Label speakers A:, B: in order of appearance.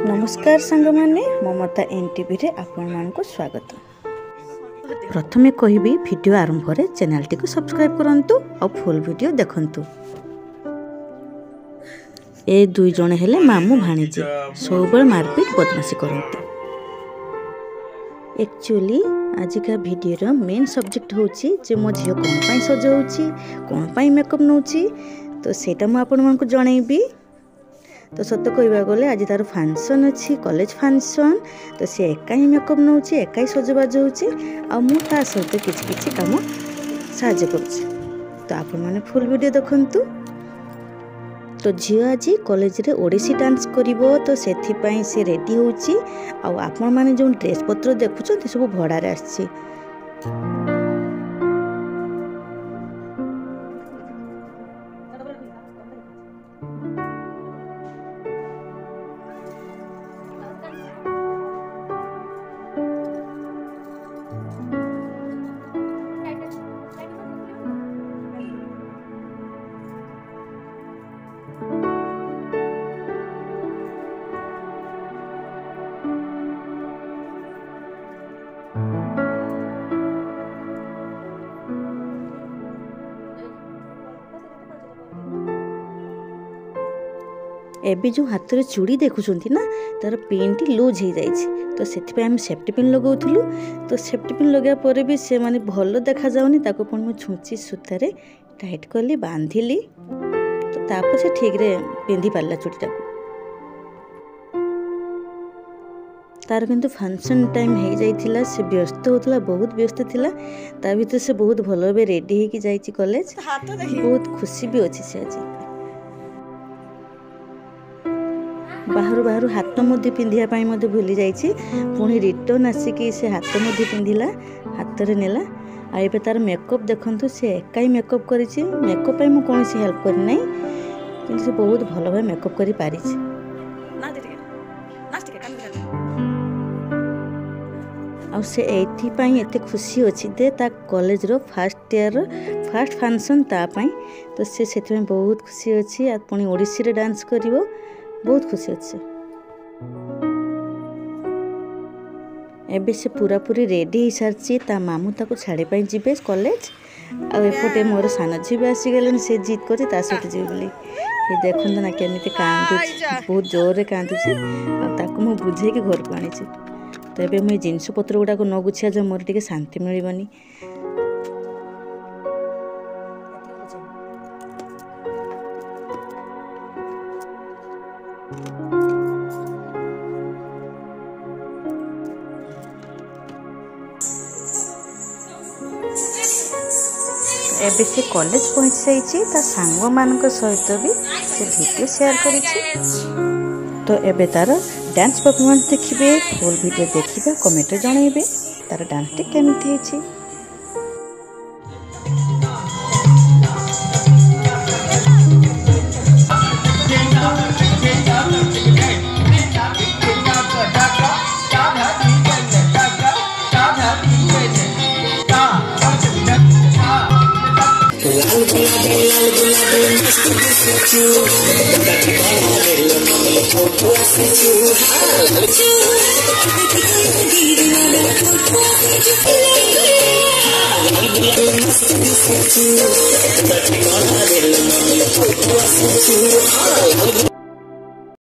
A: नमस्कार सांग माने ममता एनटीवी रे आपण मानको स्वागत। प्रथमे कहबी वीडियो आरंभ रे चैनल टी को सब्सक्राइब करंतु और फुल वीडियो देखंतु। ए दुई जण हेले मामू भाणीजी सबल मारपीट बदमाशी करंतु। एक्चुअली आजिका वीडियो मेन सब्जेक्ट होची जे मो झियो कोन पई सजाउची कोन पई मेकअप नउची तो सेटा मु आपण मानको जणैबी। तो सत्य कहवा गले आज तार फंक्शन अच्छी कॉलेज फंक्शन तो सी एका ही मेकअप नउची एका ही सजबाज होची आ मु ता सहित किछि किछि काम साहाय्य करूची। तो आपण माने फुल वीडियो देखंतु। तो झियो आज कॉलेज रे ओडिसी डांस करिवो तो सेथि पई से रेडी होची आ आपण माने जो ड्रेस पत्र देखुछन सब भड़ा रे आछि। एबे जो हाथ रे चूड़ी देखुछंती ना तार पिन टी लूज हो जाइछि तो सेति पे हम सेफ्टी पिन लगाउथुलु। तो सेफ्टी पिन लगा परे भी से माने भलो देखा जाउनी ताको पण म छुंची सूता रे टाइट करली बांधिली तो तापर से ठीक रे पिंदी पारला चूड़ीटा। तार किंतु फंक्शन टाइम हो जाइथिला से व्यस्त होतला बहुत व्यस्त थिला ता भीतर से बहुत भलो बे रेडी हे कि जाइछि कॉलेज बहुत खुशी भी अछि से आज। बाहर बाहर हाथ मुदी पिंधिया पाई मधे भूली जाइछि पुणी रिटर्न आसिकी से हाथ मुदी पिंधिला हाथ रे नेला। आ एबे तार मेकअप देखंतु से एकाई मेकअप करिछि मेकअप पई मु कोनसी हेल्प करि नै किंतु से बहुत भलो भाई मेकअप करि पारिछि। आ से एथि पई एते खुशी अछि दे ता college row first year first function ता पई तो से सेति में बहुत खुशी अछि आ पुणी ओडिसी रे डांस करिवो बहुत खुशी अच्छे। एबे से पूरा पूरी रेडी हो सारी ता मामू ताको छाड़े पाई जीवे कॉलेज आ एपटे मोर सान झी भी आसी गले से जीत कर सहित जीव बोली ये देखो ना केमिति कांदु बहुत जोर रे कांदुची आ ताको मु बुझे के घर को आनी तो एबे मुझे जिनस पत्र गुड़ा को न गुछिया जो मोर टिके शांति मिलबनी। एबे से कॉलेज पहुंच जाइछि ता सांग मानक सहित भी से वीडियो शेयर करिछि। तो एबे तार डांस परफॉर्मेंस देखिबे फुल वीडियो देखिबे कमेंट जणाइबे तार डांस टी केमिति हेछि।